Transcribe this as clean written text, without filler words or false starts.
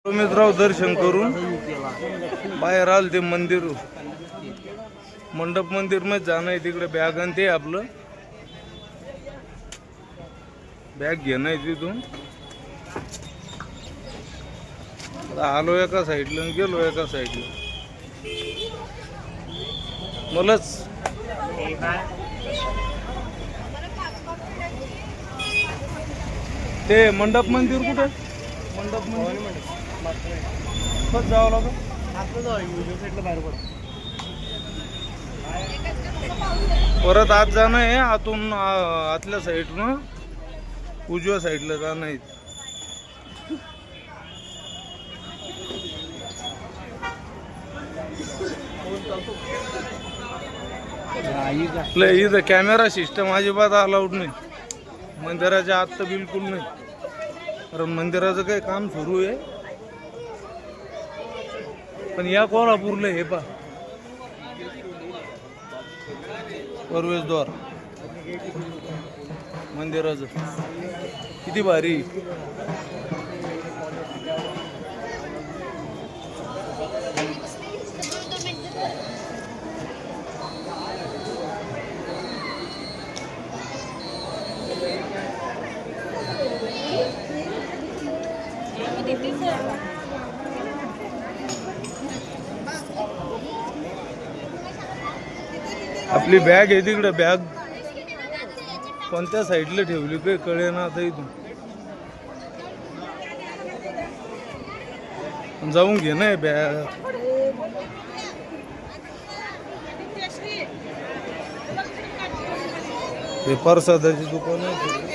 मित्रांनो दर्शन करून बाहेर आल ते मंदिर मंडप मंदिर मध्ये जाणं आहे तिकडे बॅग आणि ते आपलं बॅग घेणं आहे तिथून आलो एका साईडला गेलो एका साईडला मलाच ते मंडप मंदिर कुठे मंडप मंदिर बस जावं लागेल परत आत जाणं आहे आतून आतल्या साईडनं उजव्या साईडला जाणं आहे इथं कॅमेरा सिस्टम अजिबात अलाउड नाही मंदिराच्या आत तर बिलकुल नाही कारण मंदिराचं काही काम सुरू आहे पण या कोल्हापूरला हे पा प्रवेशद्वार मंदिराचं किती भारी आपली बॅग आहे तिकडे बॅग कोणत्या साईडला ठेवली काही कळे ना आता इथून जाऊन घे ना बॅग हे प्रसादाची दुकान आहे